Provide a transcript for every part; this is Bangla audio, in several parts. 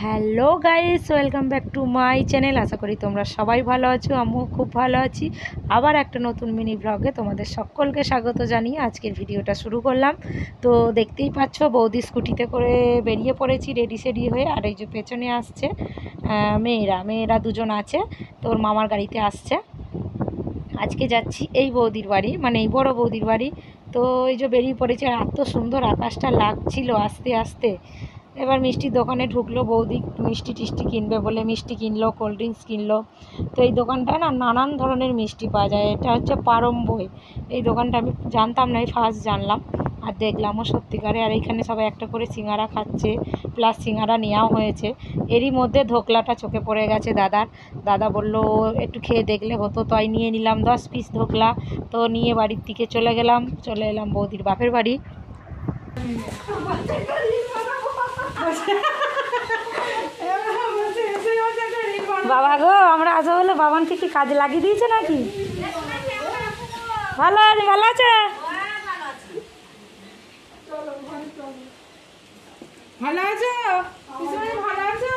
Hello guys, welcome back to my channel. আশা করি তোমরা সবাই ভালো আছো, আমিও খুব ভালো আছি। আবার একটা নতুন মিনি ব্লগে তোমাদের সকলকে স্বাগত জানিয়ে আজকের ভিডিওটা শুরু করলাম। তো দেখতেই পাচ্ছ, বৌদি স্কুটিতে করে বেরিয়ে পড়েছি রেডি সেডি হয়ে। আর এই যে পেছনে আসছে মেয়েরা দুজন আছে, তোর মামার গাড়িতে আসছে। আজকে যাচ্ছি এই বৌদির বাড়ি, মানে এই বড় বৌদির বাড়ি। তো এই যে বেরিয়ে পড়েছে, আর এত সুন্দর আকাশটা লাগছিল আস্তে আস্তে। এবার মিষ্টির দোকানে ঢুকলো বৌদি, মিষ্টি টিষ্টি কিনবে বলে মিষ্টি কিনলো, কোল্ড ড্রিঙ্কস কিনলো। তো এই দোকানটায় না নানান ধরনের মিষ্টি পাওয়া যায়। এটা হচ্ছে পারম্বই। এই দোকানটা আমি জানতাম না, এই ফার্স্ট জানলাম আর দেখলামও সত্যিকারে। আর এইখানে সবাই একটা করে সিঙ্গারা খাচ্ছে, প্লাস সিঙ্গারা নেওয়াও হয়েছে। এরই মধ্যে ধোকলাটা চোখে পড়ে গেছে দাদা বলল একটু খেয়ে দেখলে হতো, তাই নিয়ে নিলাম 10 পিস ধোকলা। তো নিয়ে বাড়ির দিকে চলে এলাম বৌদির বাপের বাড়ি। বাবা গো, আমরা আসবো বলে বাবানকে কি কাজে লাগিয়ে দিয়েছে নাকি? ভালো আছে? ভালো আছে? ভালো আছো? ভালো আছো?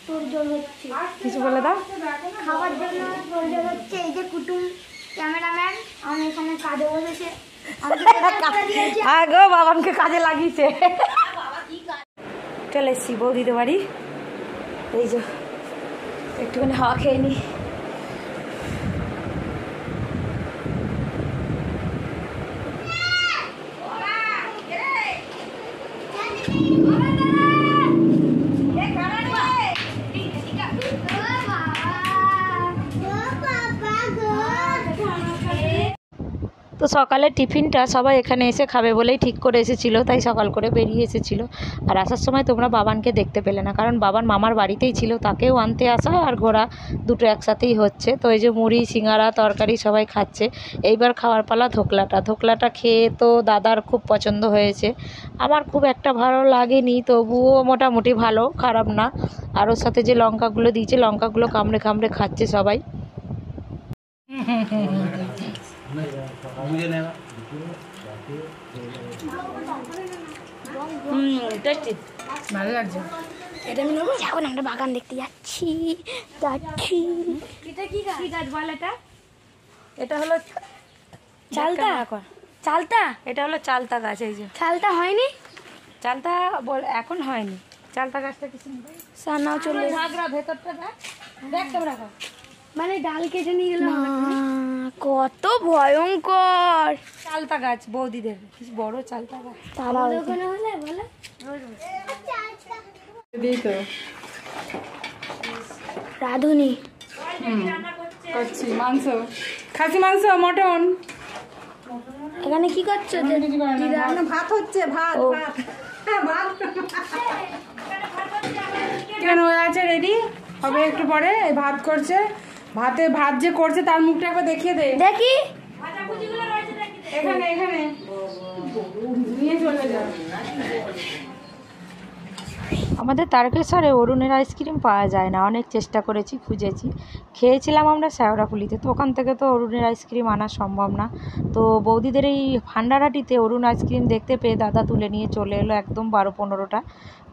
তোর জল হচ্ছে কিছু বলে দাও। খাবার জন্য তোর জল হচ্ছে। এই যে কুটুম ক্যামেরাম্যান আমি এখানে কাজে বসেছে। গো, বাবানকে কাজে লাগিয়েছে। চলে এসছি বৌদিদের বাড়ি। এই যে একটুখানি হাওয়া খেয়ে নি। তো সকালের টিফিনটা সবাই এখানে এসে খাবে বলেই ঠিক করে এসেছিলো, তাই সকাল করে বেরিয়ে এসেছিলো। আর আসার সময় তোমরা বাবানকে দেখতে পেলে না, কারণ বাবান মামার বাড়িতেই ছিল, তাকেও আনতে আসা আর ঘোরা দুটো একসাথেই হচ্ছে। তো এই যে মুড়ি সিঙ্গারা তরকারি সবাই খাচ্ছে। এইবার খাওয়ার পালা ধোকলাটা খেয়ে তো দাদার খুব পছন্দ হয়েছে, আমার খুব একটা ভালো লাগেনি, তবুও মোটামুটি ভালো, খারাপ না। আর ওর সাথে যে লঙ্কাগুলো দিয়েছে, লঙ্কাগুলো কামড়ে কামড়ে খাচ্ছে সবাই। ভালো লাগছে। এটা আমি নেবো। এখন একটা বাগান দেখতে যাচ্ছি। এটা কি গাছ বল? এটা হলো চালতা। এটা হলো চালতা গাছ। এই যে চালতা হয়নি, চালতা এখন হয়নি। চালতা গাছটা কিছু সানাও চলে ভেতরটা দেখ তোমরা। মানে ডাল কেটে নিয়ে গেলাম। কত ভয়ঙ্কর চালতা গাছ বৌদিদের, বড় চালতা গাছ। তারা ওখানে হলে বলে রাধুনি করছি মাংস, খাসি মাংস, মটন। এখানে কি করছো? ভাত হচ্ছে, ভাত। কেন হয়ে আছে, রেডি হবে একটু পরে। ভাত করছে, ভাত যে করছে তার মুখটা একবার দেখিয়ে দে। দেখি এখানে নিয়ে চলে যা। আমাদের তারকেশ্বরে অরুণের আইসক্রিম পাওয়া যায় না, অনেক চেষ্টা করেছি, খুঁজেছি। খেয়েছিলাম আমরা শ্যাওড়াফুলিতে, তো ওখান থেকে তো অরুণের আইসক্রিম আনা সম্ভব না। তো বৌদিদের এই ভান্ডারাটিতে অরুণ আইসক্রিম দেখতে পেয়ে দাদা তুলে নিয়ে চলে এলো একদম 12-15টা।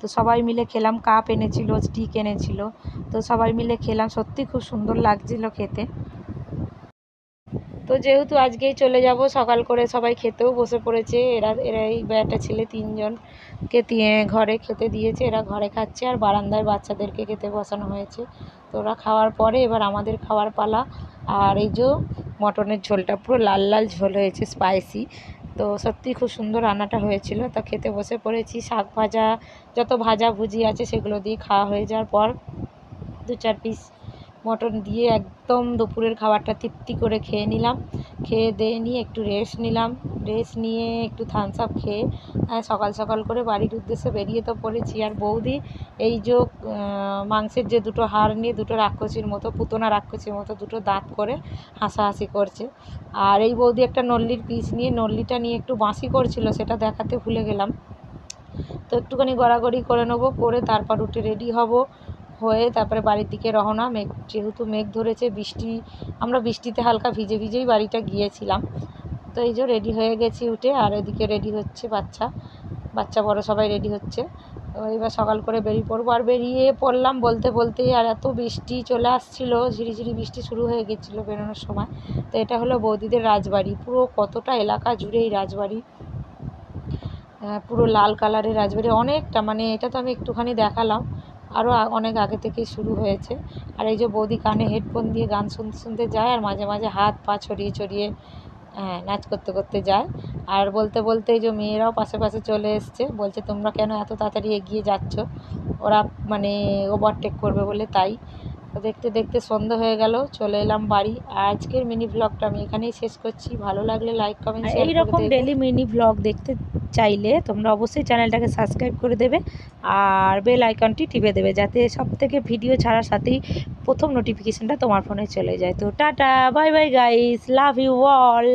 তো সবাই মিলে খেলাম, কাপ এনেছিল, স্টিক এনেছিল, তো সবাই মিলে খেলাম। সত্যি খুব সুন্দর লাগছিল খেতে। তো যেহেতু আজকেই চলে যাব, সকাল করে সবাই খেতেও বসে পড়েছে। এরা এই একটা ছেলে 3জনকে ঘরে খেতে দিয়েছে, এরা ঘরে খাচ্ছে। আর বারান্দায় বাচ্চাদেরকে খেতে বসানো হয়েছে। তো ওরা খাওয়ার পরে এবার আমাদের খাওয়ার পালা। আর এই যে মটনের ঝোলটা পুরো লাল লাল ঝোল হয়েছে, স্পাইসি। তো সত্যি খুব সুন্দর রান্নাটা হয়েছিল। তো খেতে বসে পড়েছি। শাক ভাজা, যত ভাজা ভুজি আছে সেগুলো দিয়ে খাওয়া হয়ে যাওয়ার পর 2-4 পিস মটন দিয়ে একদম দুপুরের খাবারটা তৃপ্তি করে খেয়ে নিলাম। খেয়ে দিয়ে নিয়ে একটু রেস্ট নিয়ে একটু থামস আপ খেয়ে সকাল করে বাড়ির উদ্দেশ্যে বেরিয়ে তো পড়েছি। আর বৌদি এই যে মাংসের যে দুটো হাড় নিয়ে দুটো রাক্ষসীর মতো, পুতনা রাক্ষসীর মতো দুটো দাঁত করে হাসাহাসি করছে। আর এই বৌদি একটা নল্লির পিস নিয়ে, নল্লিটা নিয়ে একটু বাঁশি করছিল, সেটা দেখাতে ভুলে গেলাম। তো একটুখানি গড়াগড়ি করে নেবো, করে তারপর উঠে রেডি হব, হয়ে তারপরে বাড়ির দিকে রওনা। যেহেতু মেঘ ধরেছে, আমরা বৃষ্টিতে হালকা ভিজেই বাড়িটা গিয়েছিলাম। তো এই যে রেডি হয়ে গেছি উঠে। আর এদিকে রেডি হচ্ছে বাচ্চা বড় সবাই রেডি হচ্ছে। তো এবার সকাল করে বেরিয়ে পড়বো। আর বেরিয়ে পড়লাম বলতে বলতেই আর এত বৃষ্টি চলে আসছিলো, ঝিরিঝিরি বৃষ্টি শুরু হয়ে গেছিলো বেরোনোর সময়। তো এটা হলো বৌদিদের রাজবাড়ি, পুরো কতটা এলাকা জুড়ে এই রাজবাড়ি, পুরো লাল কালারের রাজবাড়ি অনেকটা, মানে এটা তো আমি একটুখানি দেখালাম, আরও অনেক আগে থেকেই শুরু হয়েছে। আর এই যে বৌদি কানে হেডফোন দিয়ে গান শুনতে শুনতে যায়, আর মাঝে মাঝে হাত পা ছড়িয়ে ছড়িয়ে নাচ করতে করতে যায়। আর বলতে বলতে এই যে মেয়েরাও পাশে পাশে চলে এসছে, বলছে তোমরা কেন এত তাড়াতাড়ি এগিয়ে যাচ্ছ, ওরা মানে ওভারটেক করবে বলে তাই। তো দেখতে দেখতে সন্ধ্যা হয়ে গেল, চলে এলাম বাড়ি। আর আজকের মিনি ব্লগটা আমি এখানেই শেষ করছি। ভালো লাগলে লাইক কমেন্ট শেয়ার করে দেবে। এইরকম ডেলি মিনি ব্লগ দেখতে চাইলে তোমরা অবশ্যই চ্যানেলটাকে সাবস্ক্রাইব করে দেবে আর বেল আইকনটি টিপে দেবে, যাতে সব থেকে ভিডিও ছাড়ার সাথেই প্রথম নোটিফিকেশানটা তোমার ফোনে চলে যায়। তো tata, bye bye guys, love you all.